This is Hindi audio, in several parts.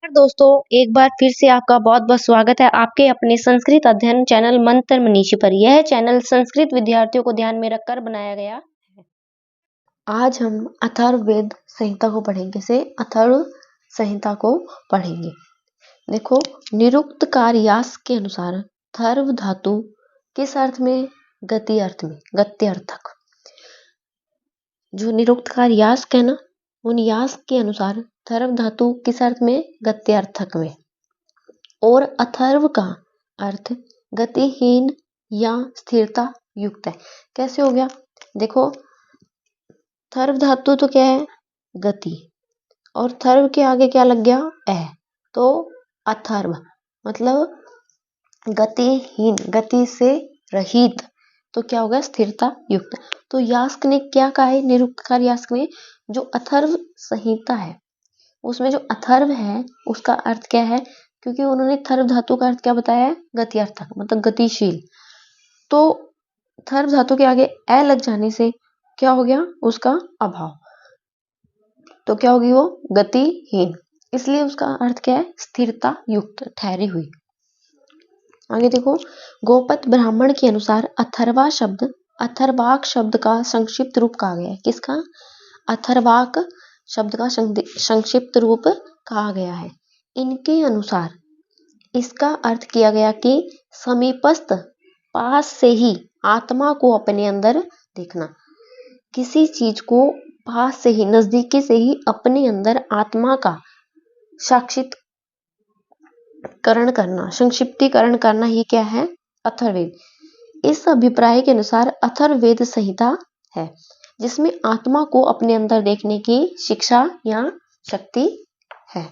दोस्तों, एक बार फिर से आपका बहुत बहुत स्वागत है आपके अपने संस्कृत अध्ययन चैनल मंत्र मनीषी पर। यह चैनल संस्कृत विद्यार्थियों को ध्यान में रखकर बनाया गया है। आज हम अथर्ववेद संहिता को पढ़ेंगे। अथर्व संहिता को पढ़ेंगे। देखो, निरुक्तकार यास के अनुसार थर्व धातु किस अर्थ में? गति अर्थ में, गत्यर्थक। जो निरुक्तकार यास है ना, उन यास के अनुसार थर्व धातु किस अर्थ में? गत्यर्थक में। और अथर्व का अर्थ गतिहीन या स्थिरता युक्त है। कैसे हो गया? देखो, थर्व धातु तो क्या है? गति। और थर्व के आगे क्या लग गया? ए। तो अथर्व मतलब गतिहीन, गति से रहित। तो क्या हो गया? स्थिरता युक्त। तो यास्क ने क्या कहा है? निरुक्तकार यास्क ने जो अथर्व संहिता है उसमें जो अथर्व है उसका अर्थ क्या है? क्योंकि उन्होंने थर्व धातु का अर्थ क्या बताया है? गत्यर्थक मतलब गतिशील। तो थर्व धातु के आगे ए लग जाने से क्या हो गया? उसका अभाव। तो क्या होगी वो? गतिहीन। इसलिए उसका अर्थ क्या है? स्थिरता युक्त, ठहरी हुई। आगे देखो, गोपत ब्राह्मण के अनुसार अथर्वा शब्द अथर्वाक शब्द का संक्षिप्त रूप कहा गया है। किसका? अथर्वाक शब्द का संक्षिप्त रूप कहा गया है। इनके अनुसार इसका अर्थ किया गया कि समीपस्थ, पास से ही आत्मा को अपने अंदर देखना। किसी चीज को पास से ही, नजदीकी से ही अपने अंदर आत्मा का साक्षात्करण करना, संक्षिप्तीकरण करना, ये क्या है? अथर्ववेद। इस अभिप्राय के अनुसार अथर्ववेद संहिता है जिसमें आत्मा को अपने अंदर देखने की शिक्षा या शक्ति है।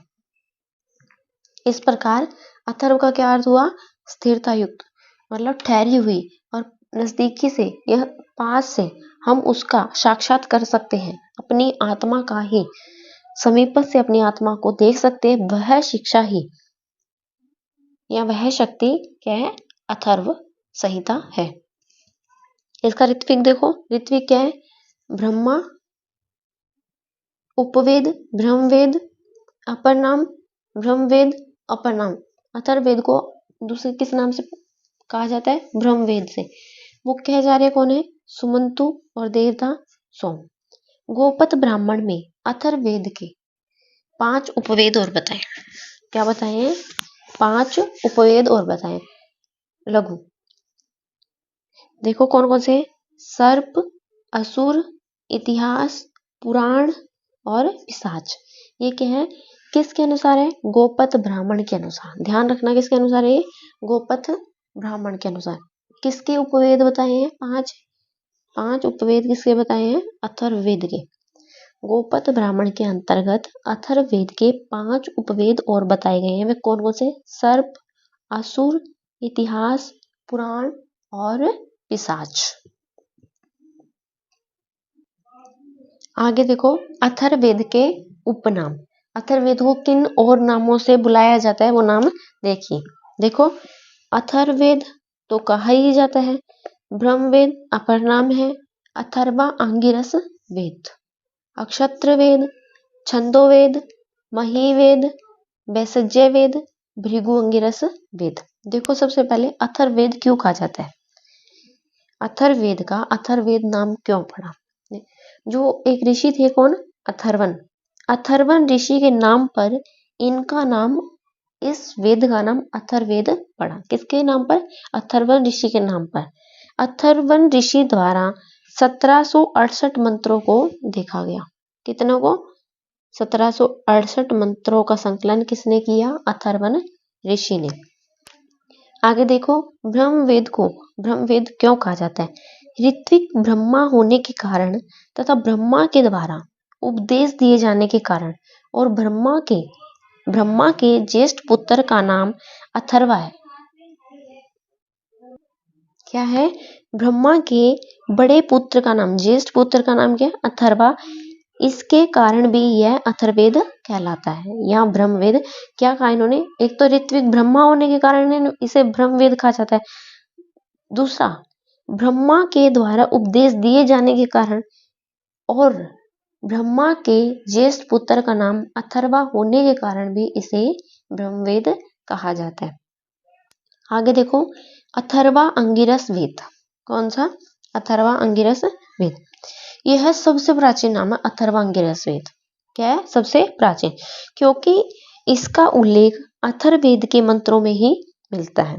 इस प्रकार अथर्व का क्या अर्थ हुआ? स्थिरता युक्त मतलब ठहरी हुई, और नजदीकी से, यह पास से हम उसका साक्षात कर सकते हैं, अपनी आत्मा का ही समीप से अपनी आत्मा को देख सकते हैं। वह शिक्षा ही या वह शक्ति क्या है? अथर्व संहिता है। इसका ऋत्विक देखो, ऋत्विक क्या है? ब्रह्मा, उपवेद, ब्रह्मवेद, अपर नाम, ब्रह्मवेद, अपर नाम। अथर्ववेद को दूसरे किस नाम से कहा जाता है? ब्रह्मवेद से। मुख्य आचार्य कौन है? सुमंतु और देवता सोम। गोपत ब्राह्मण में अथर्ववेद के 5 उपवेद और बताएं। क्या बताएं? 5 उपवेद और बताएं लघु। देखो कौन कौन से? सर्प, असुर, इतिहास, पुराण और पिशाच। ये क्या है? किसके अनुसार है? गोपत ब्राह्मण के अनुसार। ध्यान रखना, किसके अनुसार है? गोपत ब्राह्मण के अनुसार। किसके उपवेद बताए हैं? 5 उपवेद किसके बताए हैं? अथर्ववेद के। गोपत ब्राह्मण के अंतर्गत अथर्ववेद के 5 उपवेद और बताए गए हैं। वे कौन कौन से? सर्प, असुर, इतिहास, पुराण और पिशाच। आगे देखो, अथर्ववेद के उपनाम। अथर्ववेद को किन और नामों से बुलाया जाता है वो नाम देखिए। देखो, अथर्ववेद तो कहा ही जाता है। ब्रह्मवेद अपर नाम है। अथर्वा अंगिरस वेद, अक्षत्र वेद, छंदोवेद, महीवेद, वैसज्य वेद, भृगु अंगिरस वेद। देखो, सबसे पहले अथर्ववेद क्यों कहा जाता है? अथर्ववेद का अथर्ववेद नाम क्यों पड़ा? जो एक ऋषि थे, कौन? अथर्वन। अथर्वन ऋषि के नाम पर इनका नाम, इस वेद का नाम अथर्ववेद पड़ा। किसके नाम पर? अथर्वन ऋषि के नाम पर। अथर्वन ऋषि द्वारा 1768 मंत्रों को देखा गया। कितनों को? 1768 मंत्रों का संकलन किसने किया? अथर्वन ऋषि ने। आगे देखो, ब्रह्मवेद को ब्रह्मवेद क्यों कहा जाता है? ऋत्विक ब्रह्मा होने के कारण तथा ब्रह्मा के द्वारा उपदेश दिए जाने के कारण, और ब्रह्मा के ज्येष्ठ पुत्र का नाम अथर्वा है। क्या है? ब्रह्मा के बड़े पुत्र का नाम, ज्येष्ठ पुत्र का नाम क्या? अथर्वा। इसके कारण भी यह अथर्ववेद कहलाता है। यहाँ ब्रह्मवेद क्या कहा इन्होंने? एक तो ऋत्विक ब्रह्मा होने के कारण इसे ब्रह्मवेद कहा जाता है। दूसरा, ब्रह्मा के द्वारा उपदेश दिए जाने के कारण, और ब्रह्मा के ज्येष्ठ पुत्र का नाम अथर्वा होने के कारण भी इसे ब्रह्मवेद कहा जाता है। आगे देखो, अथर्वा अंगिरस वेद। कौन सा? अथर्वा अंगिरस वेद। यह सबसे प्राचीन नाम है, अथर्वा अंगिरस वेद। क्या है? सबसे प्राचीन, क्योंकि इसका उल्लेख अथर्ववेद के मंत्रों में ही मिलता है।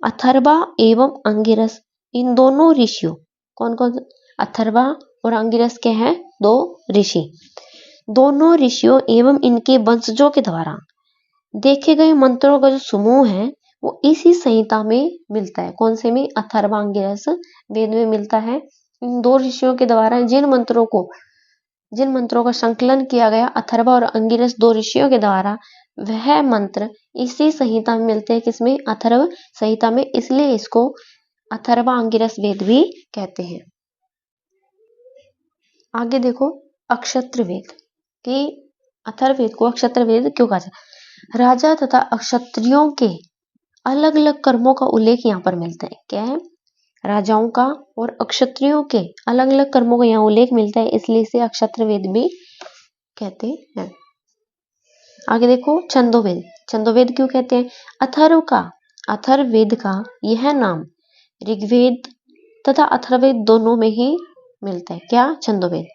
अथर्वा एवं अंगिरस इन दोनों ऋषियों, कौन कौन? अथर्वा और अंगिरस के हैं? दो ऋषि। दोनों ऋषियों एवं इनके वंशजों के द्वारा देखे गए मंत्रों का जो समूह है वो इसी संहिता में मिलता है। कौन से में? अथर्वा अंगिरस वेद में मिलता है। इन दो ऋषियों के द्वारा जिन मंत्रों का संकलन किया गया, अथर्वा और अंगिरस दो ऋषियों के द्वारा, वह मंत्र इसी संहिता में मिलते हैं। किसमें? अथर्व संहिता में। इसलिए इसको अथर्वा अंगिरस वेद भी कहते हैं। आगे देखो, अक्षत्र वेद कि अथर्ववेद को अक्षत्र वेद क्यों कहा जाता है? राजा तथा अक्षत्रियों के अलग अलग कर्मों का उल्लेख यहाँ पर मिलता है। क्या है? राजाओं का और अक्षत्रियों के अलग अलग कर्मों का यहाँ उल्लेख मिलता है, इसलिए इसे अक्षत्र वेद भी कहते हैं। आगे देखो, छंदोवेद। छंदोवेद क्यों कहते हैं? अथर्ववेद का यह नाम ऋग्वेद तथा अथर्ववेद दोनों में ही मिलता है। क्या? छंदोवेद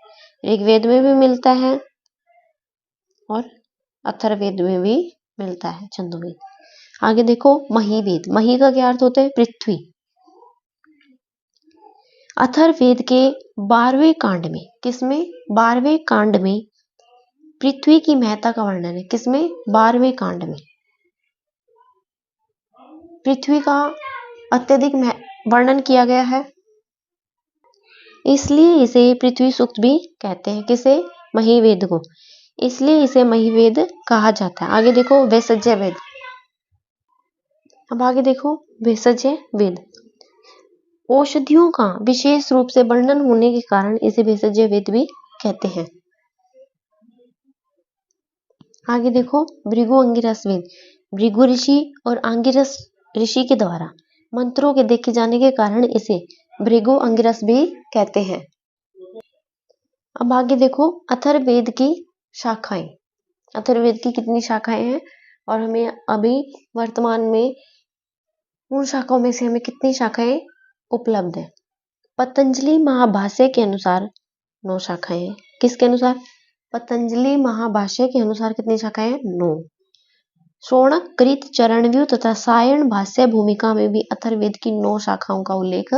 ऋग्वेद में भी मिलता है और अथर्ववेद में भी मिलता है छंदोवेद। आगे देखो, महिवेद। मही का क्या अर्थ होता है? पृथ्वी। अथर्ववेद के 12वें कांड में, किसमें? 12वें कांड में पृथ्वी की महत्ता का वर्णन है। किसमें? 12वें कांड में पृथ्वी का अत्यधिक वर्णन किया गया है, इसलिए इसे पृथ्वी सूक्त भी कहते हैं। किसे? महिवेद को। इसलिए इसे महिवेद कहा जाता है। आगे देखो, वैसज्य वेद। अब आगे देखो, वैसज्य वेद औषधियों का विशेष रूप से वर्णन होने के कारण इसे वैसज्य वेद भी कहते हैं। आगे देखो, भृगु अंगिरस वेद। भृगु ऋषि और अंगिरस ऋषि के द्वारा मंत्रों के देखे जाने के कारण इसे भृगु अंगिरस भी कहते हैं। अब आगे देखो, अथर्ववेद की शाखाएं। अथर्ववेद की कितनी शाखाएं हैं और हमें अभी वर्तमान में उन शाखाओं में से हमें कितनी शाखाएं उपलब्ध है? पतंजलि महाभाष्य के अनुसार 9 शाखाएं हैं। किसके अनुसार? पतंजलि महाभाष्य के अनुसार कितनी शाखाएं हैं? 9। शौनक कृत चरणव्यूह तथा सायण भाष्य भूमिका में भी अथर्ववेद की 9 शाखाओं का उल्लेख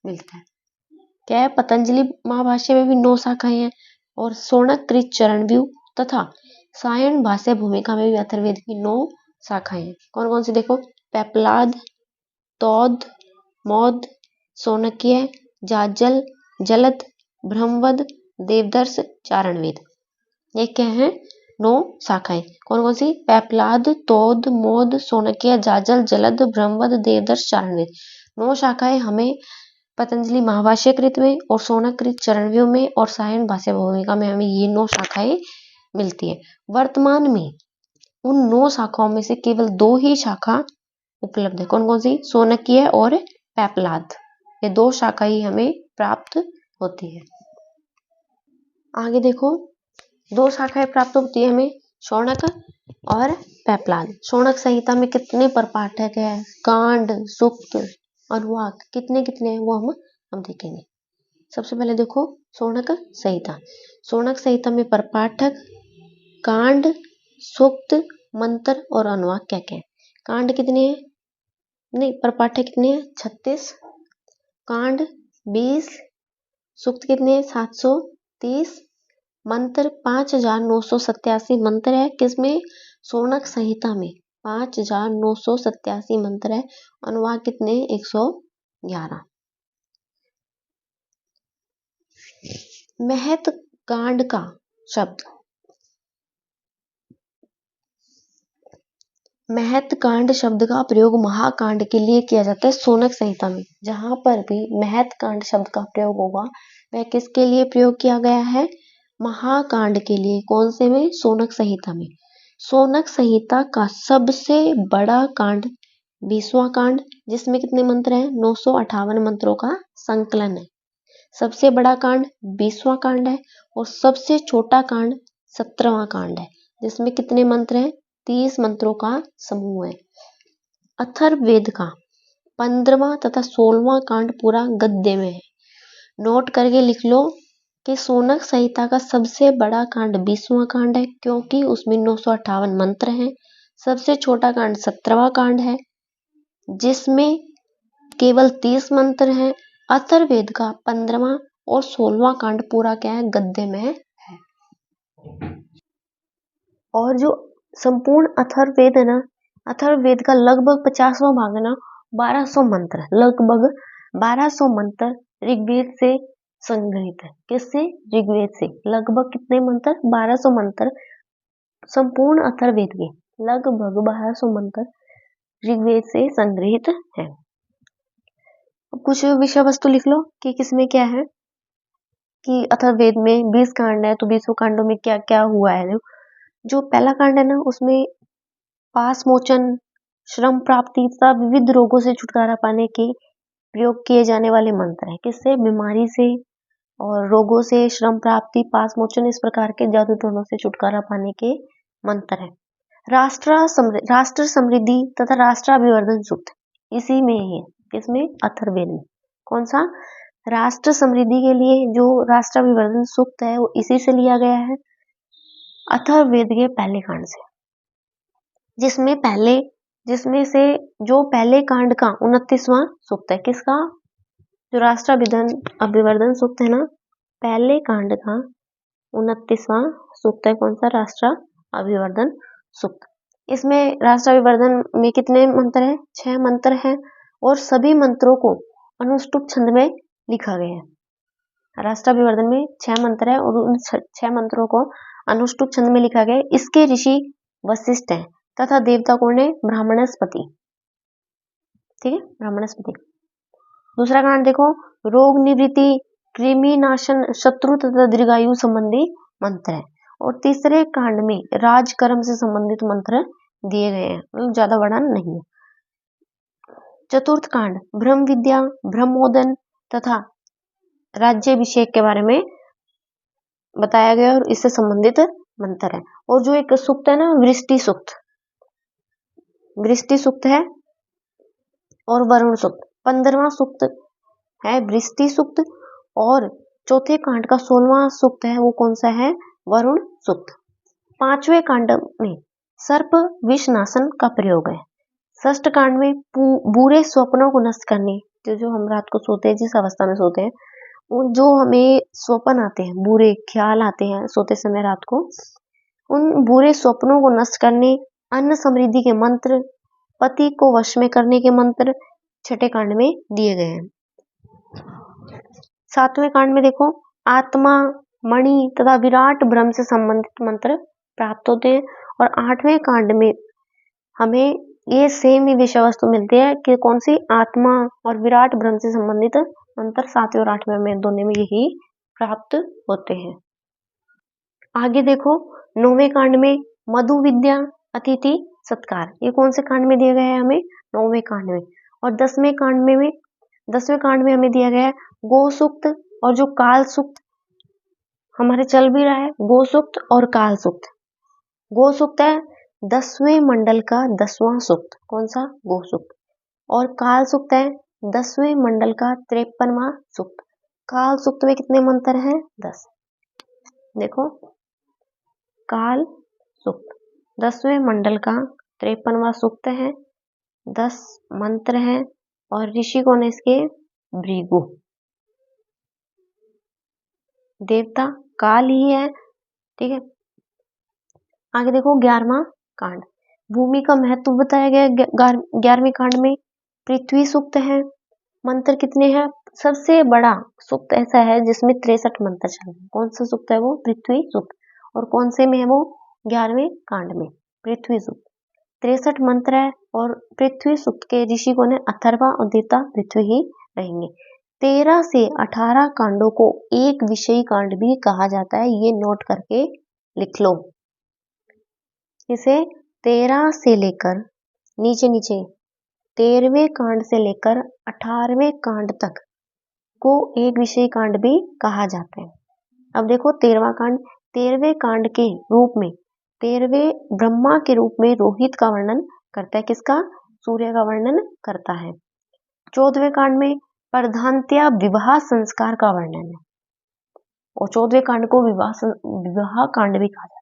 मिलता है। क्या है? पतंजलि महाभाष्य में भी 9 शाखाएं हैं और शौनक कृत चरणव्यूह तथा सायण भाष्य भूमिका में भी अथर्ववेद की 9 शाखाएं हैं। कौन कौन सी? देखो, पेपलाद, तौद, मौद, शौनकीय, जाजल, जलद, ब्रह्मवद, देवदर्श, चारणवेद। ये क्या है? 9 शाखाएं। कौन कौन सी? पेपलाद, तौद, मौद, शौनकीय, जाजल, जलद, ब्रह्मवद, देवदर्श, चारणवेद। 9 शाखाएं हमें पतंजलि महाभाष्य कृत में और शौनक कृत चरणव्यूह में और सायण भाष्य भूमिका में हमें ये 9 शाखाएं मिलती है। वर्तमान में उन 9 शाखाओं में से केवल 2 ही शाखा उपलब्ध है। कौन कौन सी? शौनकीय और पेपलाद। ये 2 शाखा ही हमें प्राप्त होती है। आगे देखो, 2 शाखाएं प्राप्त होती है हमें, शौनक और पेपलाद। शौनक संहिता में कितने प्रपाठक है? कांड, सूक्त, अनुवाक कितने कितने हैं वो हम देखेंगे। सबसे पहले देखो, शौनक संहिता। शौनक संहिता में प्रपाठक, कांड, सूक्त, मंत्र और अनुवाक क्या क्या है? कांड कितने हैं? नहीं, प्रपाठक कितने हैं? 36। कांड 20। सूक्त कितने हैं? 730। मंत्र 5987 मंत्र है। किसमें? शौनक संहिता में 5987 मंत्र है। अनुवाक कितने? 111। महत कांड का शब्द, महत कांड शब्द का प्रयोग महाकांड के लिए किया जाता है शौनक संहिता में। जहां पर भी महत कांड शब्द का प्रयोग होगा वह किसके लिए प्रयोग किया गया है? महाकांड के लिए। कौन से में? शौनक संहिता में। शौनक संहिता का सबसे बड़ा कांड 20वां कांड, जिसमें कितने मंत्र हैं? 958 मंत्रों का संकलन है। सबसे बड़ा कांड 20वां कांड है और सबसे छोटा कांड 17वां कांड है, जिसमें कितने मंत्र हैं? 30 मंत्रों का समूह है। अथर्ववेद का 15वां तथा 16वां कांड पूरा गद्य में है। नोट करके लिख लो कि शौनक संहिता का सबसे बड़ा कांड 20वां कांड है, क्योंकि उसमें 958 मंत्र हैं। सबसे छोटा कांड 17वां कांड है, जिसमें केवल 30 मंत्र हैं। अथर्ववेद का 15वां और 16वां कांड पूरा क्या है? गद्य में है। और जो संपूर्ण अथर्ववेद है ना, अथर्ववेद का लगभग 50वां भाग है ना, 1200 मंत्र, लगभग 1200 मंत्र ऋग्वेद से संग्रहित है। किससे? ऋग्वेद से। लगभग कितने मंत्र? 1200 मंत्र संपूर्ण अथर्ववेद के, लगभग 1200 मंत्र ऋग्वेद से संग्रहित है। कुछ विषय वस्तु लिख लो कि किसमें क्या है, कि अथर्ववेद में 20 कांड है, तो 20 कांडों में क्या क्या हुआ है। जो पहला कांड है ना, उसमें पास मोचन, श्रम प्राप्ति तथा विविध रोगों से छुटकारा पाने के प्रयोग किए जाने वाले मंत्र है। किससे? बीमारी से और रोगों से, श्रम प्राप्ति, पास मोचन, इस प्रकार के जादू टोनों से छुटकारा पाने के मंत्र है। राष्ट्र समृद्धि तथा राष्ट्राभिवर्धन सूक्त इसी में ही है। किसमें? अथर्ववेद में। कौन सा? राष्ट्र समृद्धि के लिए जो राष्ट्राभिवर्धन सूक्त है वो इसी से लिया गया है, अथर्ववेद के पहले कांड से, जिसमें से जो पहले कांड का 29वां सूक्त है। किसका? जो राष्ट्राभिवर्धन सूक्त है ना, पहले कांड का 29वां सूक्त है। कौन सा? राष्ट्राभिवर्धन सूक्त। इसमें राष्ट्राभिवर्धन में कितने मंत्र हैं? 6 मंत्र हैं और सभी मंत्रों को अनुष्टुप छंद में लिखा गया है। राष्ट्राभिवर्धन में 6 मंत्र है और उन 6 मंत्रों को अनुष्टुप छंद में लिखा गया है। इसके ऋषि वशिष्ठ हैं तथा देवता कौन है? ब्राह्मणस्पति। ठीक है, ब्राह्मणस्पति। दूसरा कांड देखो, रोग निवृत्ति, कृमि नाशन, शत्रु तथा दीर्घायु संबंधी मंत्र है। और तीसरे कांड में राजकर्म से संबंधित मंत्र दिए गए हैं, मतलब ज्यादा बड़ा नहीं है। चतुर्थ कांड ब्रह्म विद्या, ब्रह्मोदन तथा राज्याभिषेक के बारे में बताया गया और इससे संबंधित मंत्र है। और जो एक सूक्त है ना, वृष्टि सूक्त है और वरुण सूक्त। 15वां सूक्त है वृष्टि सूक्त और चौथे कांड का 16वां सूक्त है, वो कौन सा है? वरुण सूक्त। 5वें कांड में सर्प विषनाशन का प्रयोग है। 6ठ कांड में बुरे स्वप्नों को नष्ट करने, जो हम रात को सोते हैं, जिस अवस्था में सोते हैं, जो हमें स्वप्न आते हैं, बुरे ख्याल आते हैं सोते समय रात को, उन बुरे स्वप्नों को नष्ट करने, अन्न समृद्धि के मंत्र, पति को वश में करने के मंत्र 6ठे कांड में दिए गए हैं। 7वें कांड में देखो, आत्मा, मणि तथा विराट ब्रह्म से संबंधित मंत्र प्राप्त होते हैं। और 8वें कांड में हमें ये सेम ही विषय वस्तु मिलती है कि कौन सी? आत्मा और विराट ब्रह्म से संबंधित मंत्र 7वें और 8वें में, दोनों में यही प्राप्त होते हैं। आगे देखो, 9वें कांड में मधु विद्या, अतिथि सत्कार, ये कौन से कांड में दिया गया है? हमें 9वें कांड में। और 10वें कांड में हमें दिया गया है गो सूक्त और जो काल सूक्त हमारे चल भी रहा है, गो सूक्त और काल सूक्त। गो सूक्त है 10वें मंडल का 10वां सूक्त। कौन सा? गो सूक्त। और काल सूक्त है 10वें मंडल का 53वां सूक्त। काल सूक्त में कितने मंत्र हैं? 10। देखो, काल सूक्त 10वें मंडल का 53वां सूक्त है, 10 मंत्र हैं और ऋषि कौन है इसके? भृगु। देवता काल ही है। ठीक है, आगे देखो 11वां कांड, भूमि का महत्व बताया गया। 11वें कांड में पृथ्वी सूक्त है। मंत्र कितने हैं? सबसे बड़ा सूक्त ऐसा है जिसमें 63 मंत्र चल रहे हैं। कौन सा सूक्त है वो? पृथ्वी सूक्त। और कौन से में है वो? 11वें कांड में पृथ्वी सूक्त। 63 मंत्र है और पृथ्वी सूक्त के ऋषि कौन है? अथर्वा और देवता पृथ्वी ही रहेंगे। 13 से 18 कांडों को एक विषयी कांड भी कहा जाता है, ये नोट करके लिख लो। इसे 13 से लेकर नीचे 13वें कांड से लेकर 18वें कांड तक को एक विषय कांड भी कहा जाता है। अब देखो 13वां कांड, 13वें कांड के रूप में 13वें ब्रह्मा के रूप में रोहित का वर्णन करता है। किसका? सूर्य का वर्णन करता है। 14वें कांड में प्रधानतया विवाह संस्कार का वर्णन है और 14वें कांड को विवाह कांड भी कहा जाता है।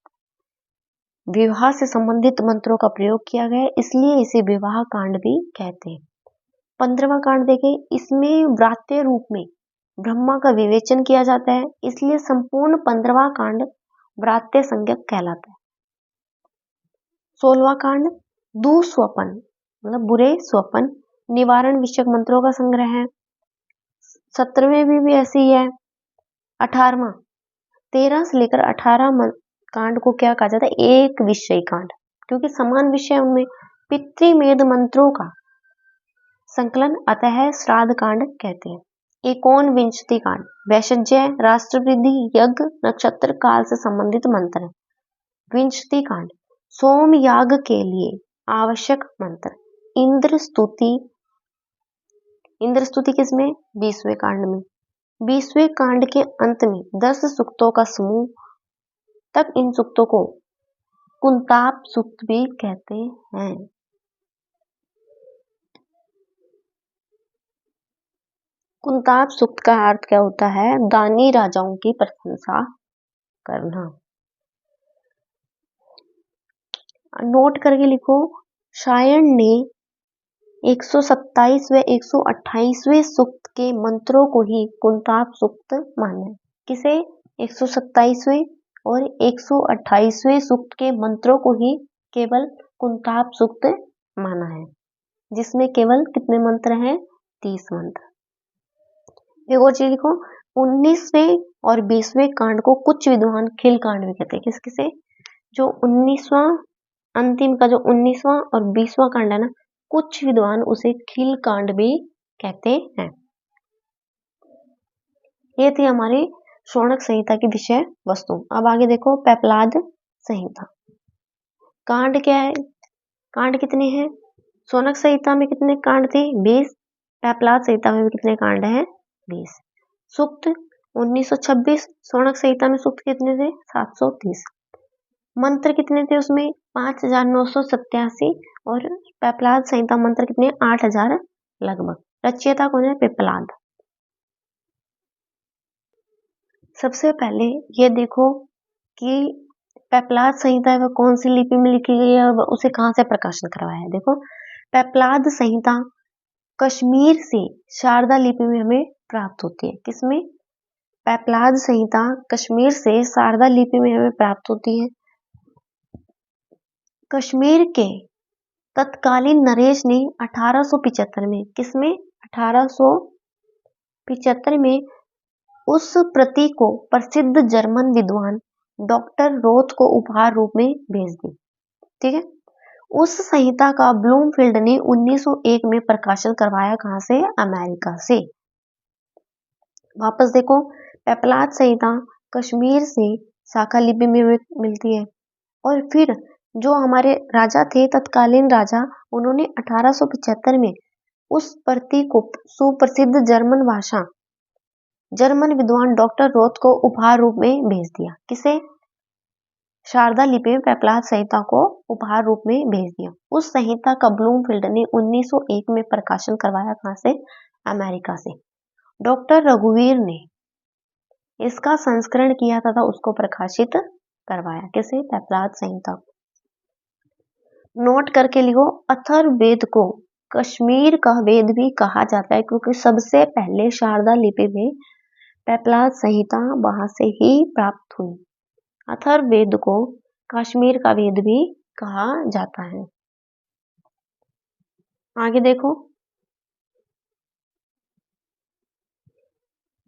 विवाह से संबंधित मंत्रों का प्रयोग किया गया है, इसलिए इसे विवाह कांड भी कहते हैं। 15वां कांड देखें, इसमें व्रात्य रूप में ब्रह्मा का विवेचन किया जाता है, इसलिए संपूर्ण 15वां कांड व्रात्य संज्ञक कहलाता है। 16वां कांड दुःस्वप्न मतलब बुरे स्वप्न निवारण विषयक मंत्रों का संग्रह है। 17वें भी ऐसे ही है। 18वां 13 से लेकर 18 कांड को क्या कहा जाता है? एक विषय कांड, क्योंकि समान विषय उनमें पितृमेध मंत्रों का संकलन, अतः श्राद्ध कांड कहते हैं। 19 कांड वैशज्य राष्ट्रवृद्धि यज्ञ नक्षत्र काल से संबंधित मंत्र है। 20 कांड सोम याग के लिए आवश्यक मंत्र। इंद्र स्तुति किसमें? 20वें कांड में। 20वें कांड के अंत में 10 सूक्तों का समूह तक, इन सूक्तों को कुंताप सूक्त भी कहते हैं। कुंताप सूक्त का अर्थ क्या होता है? दानी राजाओं की प्रशंसा करना। नोट करके लिखो, शायन ने 127 व 128वें सूक्त के मंत्रों को ही कुंताप सूक्त माना है। किसे? 127वें और 128वें सूक्त के मंत्रों को ही केवल कुंताप सूक्त माना है, जिसमें केवल कितने मंत्र हैं? 30 मंत्र। एक और चीज लिखो, 19वें और 20वें कांड को कुछ विद्वान खिल कांड भी कहते हैं। किस किसे? जो 19वां अंतिम का जो 19वां और 20वां कांड है ना, कुछ विद्वान उसे खिल कांड भी कहते हैं। ये थी हमारी शौनक संहिता की विषय वस्तु। अब आगे देखो पेपलाद संहिता। कांड क्या है? कांड कितने हैं? शौनक संहिता में कितने कांड थे? 20। पेपलाद संहिता में भी कितने कांड हैं? 20। सूक्त 1926। शौनक संहिता में सूक्त कितने थे? 730। मंत्र कितने थे उसमें? 5987 और पेपलाद संहिता मंत्र कितने? 8000 लगभग। रचयिता कौन है? पेपलाद। सबसे पहले ये देखो कि पेपलाद संहिता वह कौन सी लिपि में लिखी गई है और उसे कहाँ से प्रकाशन करवाया है। देखो पेपलाद संहिता कश्मीर से शारदा लिपि में हमें प्राप्त होती है। किसमें? पेपलाद संहिता कश्मीर से शारदा लिपि में हमें प्राप्त होती है। कश्मीर के तत्कालीन नरेश ने 1875 में, किसमें? 1875 में उस प्रति को प्रसिद्ध जर्मन विद्वान डॉक्टर रोथ को उपहार रूप में भेज दी। ठीक है। उस संहिता का ब्लूमफील्ड ने 1901 में प्रकाशन करवाया। कहां से? अमेरिका से। वापस देखो, पेपलाद संहिता कश्मीर से शाखा लिपि में मिलती है और फिर जो हमारे राजा थे, तत्कालीन राजा, उन्होंने 1875 में उस प्रति को सुप्रसिद्ध जर्मन विद्वान डॉक्टर रोथ को उपहार रूप में भेज दिया। किसे? शारदा लिपि में पेपलाद संहिता को उपहार रूप में भेज दिया। उस संहिता का ब्लूमफील्ड ने 1901 में प्रकाशन करवाया। कहां से? अमेरिका से। डॉक्टर रघुवीर ने इसका संस्करण किया तथा उसको प्रकाशित करवाया। किसे? पेपलाद संहिता। नोट करके लिखो, अथर्ववेद को कश्मीर का वेद भी कहा जाता है, क्योंकि सबसे पहले शारदा लिपि में पेपलाद संहिता वहां से ही प्राप्त हुई। अथर्ववेद को कश्मीर का वेद भी कहा जाता है। आगे देखो,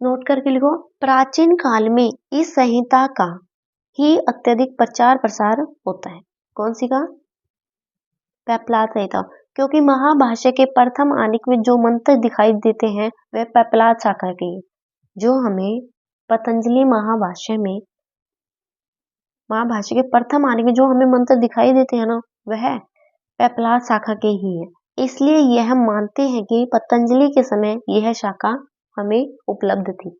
नोट करके लिखो, प्राचीन काल में इस संहिता का ही अत्यधिक प्रचार प्रसार होता है। कौन सी का? पेपलाद संहिता। क्योंकि महाभाष्य के प्रथम आनिक में जो मंत्र दिखाई देते हैं वह पेपलाद शाखा के, जो हमें पतंजलि महाभाष्य के प्रथम आनिक में जो हमें मंत्र दिखाई देते हैं ना, वह पेपलाद शाखा के ही है। इसलिए यह हम मानते हैं कि पतंजलि के समय यह शाखा हमें उपलब्ध थी।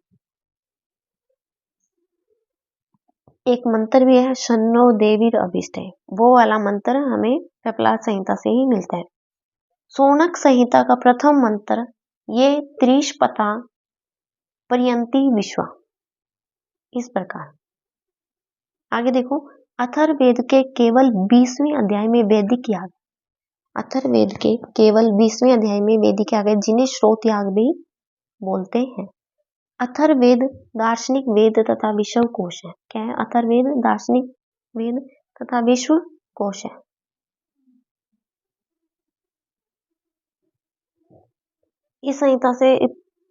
एक मंत्र भी है, शन्नो देवीर अभिष्टे, वो वाला मंत्र हमें पिपलाद संहिता से ही मिलता है। शौनक संहिता का प्रथम मंत्र ये त्रिशपथा पर्यंती विश्वा, इस प्रकार। आगे देखो, अथर्ववेद के केवल 20वें अध्याय में वैदिक याग, अथर्ववेद के केवल 20वें अध्याय में वैदिक याग है, जिन्हें श्रोत याग भी बोलते हैं। अथर्ववेद दार्शनिक वेद तथा विश्व कोश है। क्या है? अथर्ववेद दार्शनिक वेद तथा विश्व कोश है। इस संहिता से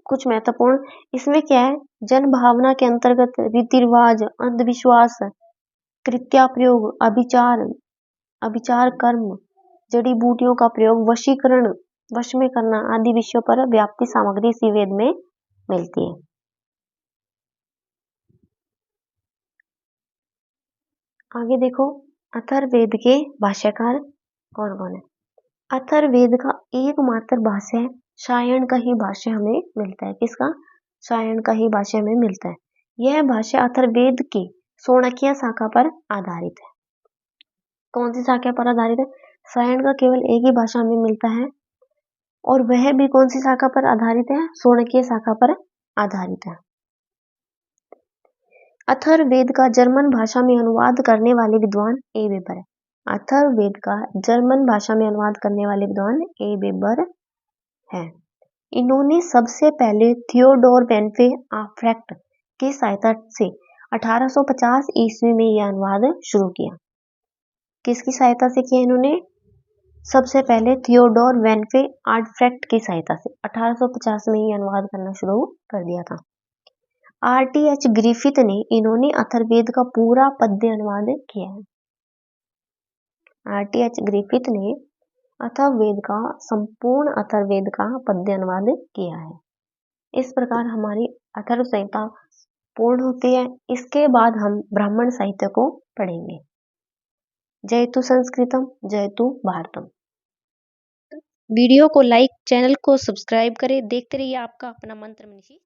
कुछ महत्वपूर्ण, इसमें क्या है? जन भावना के अंतर्गत रीति रिवाज, अंधविश्वास, कृत्या प्रयोग, अभिचार कर्म, जड़ी बूटियों का प्रयोग, वशीकरण, वश में करना आदि विषयों पर व्याप्ति सामग्री इसी वेद में मिलती है। आगे देखो, अथर्ववेद के भाष्यकार कौन कौन है? अथर्ववेद का एकमात्र भाष्य है सायण का ही भाष्य हमें मिलता है। किसका? सायण का ही भाष्य हमें मिलता है। यह भाष्य अथर्ववेद की शौनकीय शाखा पर आधारित है। कौन सी शाखा पर आधारित है? सायण का केवल एक ही भाषा हमें मिलता है, और वह भी कौन सी शाखा पर आधारित है? शौनकीय शाखा पर आधारित है। अथर्ववेद का जर्मन भाषा में अनुवाद करने वाले विद्वान ए वेबर है। अथर्ववेद का जर्मन भाषा में अनुवाद करने वाले विद्वान ए वेबर है। इन्होंने सबसे पहले थियोडोर वेनफे आफ्रेक्ट की सहायता से 1850 ईस्वी में यह अनुवाद शुरू किया। किसकी सहायता से किया इन्होंने? सबसे पहले थियोडोर वेनफे आर्टफ्रेक्ट की सहायता से 1850 में ही अनुवाद करना शुरू कर दिया था। RTH ग्रिफिथ ने इन्होंने अथर्ववेद का पूरा पद्य अनुवाद किया है। RTH ग्रिफिथ ने अथर्ववेद का संपूर्ण अथर्ववेद का पद्य अनुवाद किया है। इस प्रकार हमारी अथर्व संहिता पूर्ण होती है। इसके बाद हम ब्राह्मण साहित्य को पढ़ेंगे। जयतु संस्कृतम जयतु भारतम। वीडियो को लाइक, चैनल को सब्सक्राइब करें। देखते रहिए आपका अपना मंत्र मनीषी।